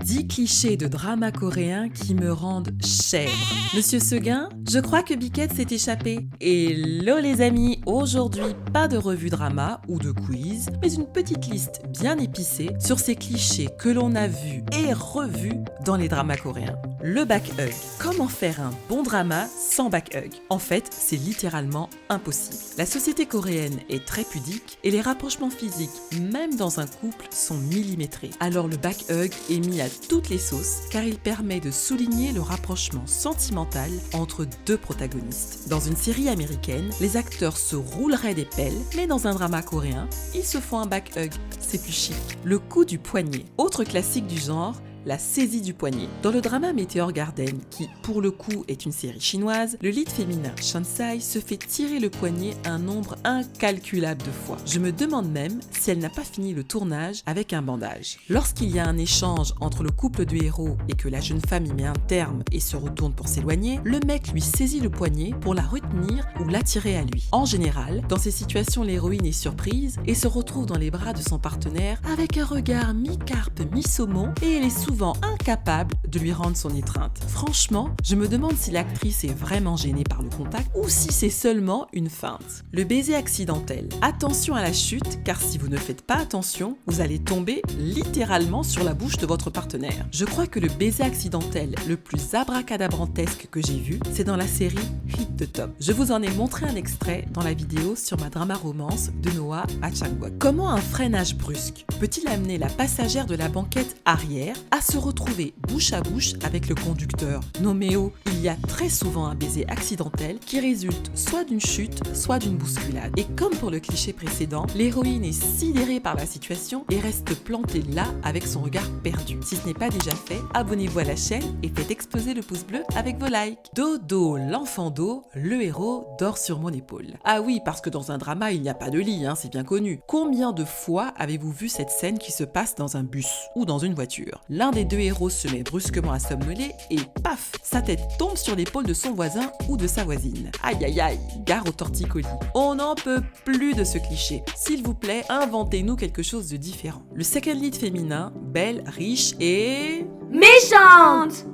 10 clichés de drama coréen qui me rendent chèvre. Monsieur Seguin, je crois que Biquette s'est échappé. Hello les amis, aujourd'hui pas de revue drama ou de quiz, mais une petite liste bien épicée sur ces clichés que l'on a vus et revus dans les dramas coréens. Le back hug. Comment faire un bon drama sans back hug? En fait, c'est littéralement impossible. La société coréenne est très pudique et les rapprochements physiques, même dans un couple, sont millimétrés. Alors le back hug est mis à toutes les sauces car il permet de souligner le rapprochement sentimental entre deux protagonistes. Dans une série américaine, les acteurs se rouleraient des pelles, mais dans un drama coréen, ils se font un back hug. C'est plus chic. Le coup du poignet. Autre classique du genre, la saisie du poignet. Dans le drama Meteor Garden, qui pour le coup est une série chinoise, le lead féminin Shansai se fait tirer le poignet un nombre incalculable de fois. Je me demande même si elle n'a pas fini le tournage avec un bandage. Lorsqu'il y a un échange entre le couple de héros et que la jeune femme y met un terme et se retourne pour s'éloigner, le mec lui saisit le poignet pour la retenir ou l'attirer à lui. En général, dans ces situations, l'héroïne est surprise et se retrouve dans les bras de son partenaire avec un regard mi-carpe, mi-saumon et elle est souvent incapable de lui rendre son étreinte. Franchement, je me demande si l'actrice est vraiment gênée par le contact ou si c'est seulement une feinte. Le baiser accidentel. Attention à la chute, car si vous ne faites pas attention, vous allez tomber littéralement sur la bouche de votre partenaire. Je crois que le baiser accidentel le plus abracadabrantesque que j'ai vu, c'est dans la série Hit the Top. Je vous en ai montré un extrait dans la vidéo sur ma drama romance de Noah à Changwon. Comment un freinage brusque peut-il amener la passagère de la banquette arrière à se retrouver bouche à bouche avec le conducteur? Noméo, il y a très souvent un baiser accidentel qui résulte soit d'une chute, soit d'une bousculade. Et comme pour le cliché précédent, l'héroïne est sidérée par la situation et reste plantée là avec son regard perdu. Si ce n'est pas déjà fait, abonnez-vous à la chaîne et faites exploser le pouce bleu avec vos likes. Dodo, l'enfant d'eau, le héros dort sur mon épaule. Ah oui, parce que dans un drama, il n'y a pas de lit, c'est bien connu. Combien de fois avez-vous vu cette scène qui se passe dans un bus ou dans une voiture? L'un des deux héros se met brusquement à somnoler et paf, sa tête tombe sur l'épaule de son voisin ou de sa voisine. Aïe aïe aïe, gare au torticolis. On n'en peut plus de ce cliché. S'il vous plaît, inventez-nous quelque chose de différent. Le second lead féminin, belle, riche et... méchante!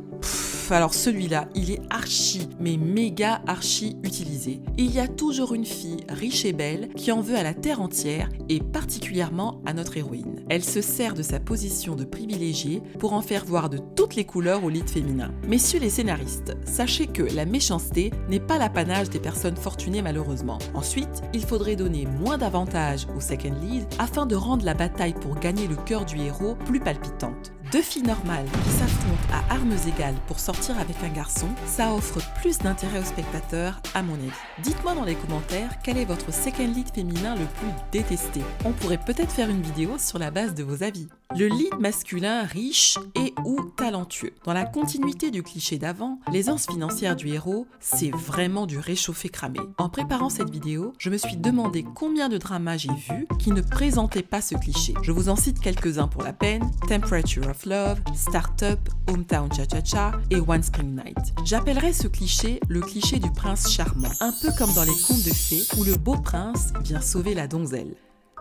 Alors celui-là, il est mais méga archi utilisé. Il y a toujours une fille riche et belle qui en veut à la terre entière et particulièrement à notre héroïne. Elle se sert de sa position de privilégiée pour en faire voir de toutes les couleurs au lead féminin. Messieurs les scénaristes, sachez que la méchanceté n'est pas l'apanage des personnes fortunées malheureusement. Ensuite, il faudrait donner moins d'avantages au second lead afin de rendre la bataille pour gagner le cœur du héros plus palpitante. Deux filles normales qui s'affrontent à armes égales pour sortir avec un garçon, ça offre plus d'intérêt aux spectateurs à mon avis. Dites-moi dans les commentaires quel est votre second lead féminin le plus détesté. On pourrait peut-être faire une vidéo sur la base de vos avis. Le lead masculin riche et ou talentueux. Dans la continuité du cliché d'avant, l'aisance financière du héros, c'est vraiment du réchauffé cramé. En préparant cette vidéo, je me suis demandé combien de dramas j'ai vus qui ne présentaient pas ce cliché. Je vous en cite quelques-uns pour la peine: Temperature of Love, Startup, Hometown Cha-Cha-Cha et One Spring Night. J'appellerais ce cliché le cliché du prince charmant, un peu comme dans les contes de fées où le beau prince vient sauver la donzelle.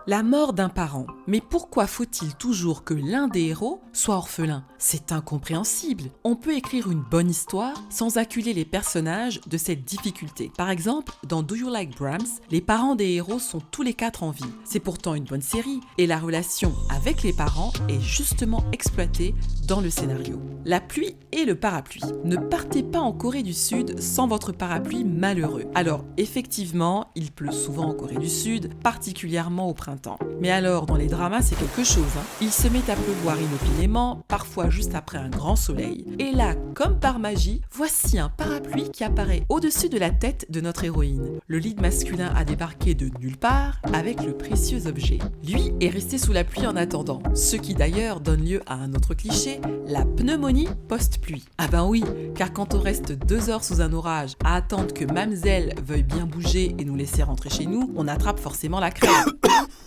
La mort d'un parent. Mais pourquoi faut-il toujours que l'un des héros soit orphelin? C'est incompréhensible. On peut écrire une bonne histoire sans acculer les personnages de cette difficulté. Par exemple, dans Do You Like Brahms, les parents des héros sont tous les quatre en vie. C'est pourtant une bonne série et la relation avec les parents est justement exploitée dans le scénario. La pluie et le parapluie. Ne partez pas en Corée du Sud sans votre parapluie malheureux. Alors, effectivement, il pleut souvent en Corée du Sud, particulièrement au printemps. Mais alors, dans les dramas, c'est quelque chose. Il se met à pleuvoir inopinément, parfois juste après un grand soleil. Et là, comme par magie, voici un parapluie qui apparaît au-dessus de la tête de notre héroïne. Le lead masculin a débarqué de nulle part avec le précieux objet. Lui est resté sous la pluie en attendant, ce qui d'ailleurs donne lieu à un autre cliché, la pneumonie post-pluie. Ah ben oui, car quand on reste 2 heures sous un orage à attendre que Mamzelle veuille bien bouger et nous laisser rentrer chez nous, on attrape forcément la crève.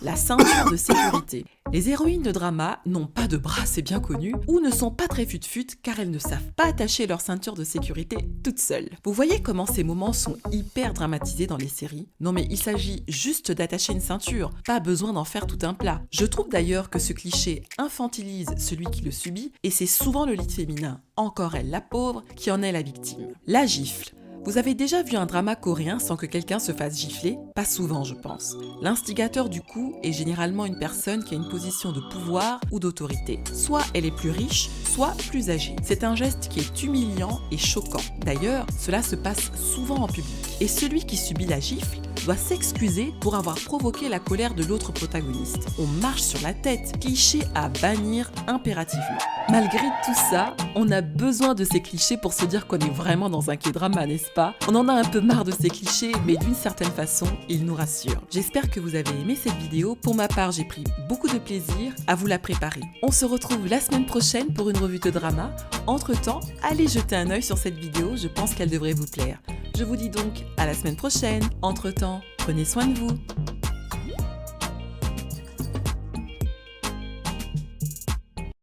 la ceinture de sécurité. Les héroïnes de drama n'ont pas de bras, c'est bien connu, ou ne sont pas très fut-fut car elles ne savent pas attacher leur ceinture de sécurité toutes seules. Vous voyez comment ces moments sont hyper dramatisés dans les séries? Non mais il s'agit juste d'attacher une ceinture, pas besoin d'en faire tout un plat. Je trouve d'ailleurs que ce cliché infantilise celui qui le subit et c'est souvent le lead féminin, encore elle la pauvre, qui en est la victime. La gifle. Vous avez déjà vu un drama coréen sans que quelqu'un se fasse gifler? Pas souvent, je pense. L'instigateur du coup est généralement une personne qui a une position de pouvoir ou d'autorité. Soit elle est plus riche, soit plus âgée. C'est un geste qui est humiliant et choquant. D'ailleurs, cela se passe souvent en public. Et celui qui subit la gifle doit s'excuser pour avoir provoqué la colère de l'autre protagoniste. On marche sur la tête, cliché à bannir impérativement. Malgré tout ça, on a besoin de ces clichés pour se dire qu'on est vraiment dans un K-drama, n'est-ce pas? On en a un peu marre de ces clichés, mais d'une certaine façon, ils nous rassurent. J'espère que vous avez aimé cette vidéo. Pour ma part, j'ai pris beaucoup de plaisir à vous la préparer. On se retrouve la semaine prochaine pour une revue de drama. Entre-temps, allez jeter un œil sur cette vidéo, je pense qu'elle devrait vous plaire. Je vous dis donc à la semaine prochaine. Entre-temps, prenez soin de vous.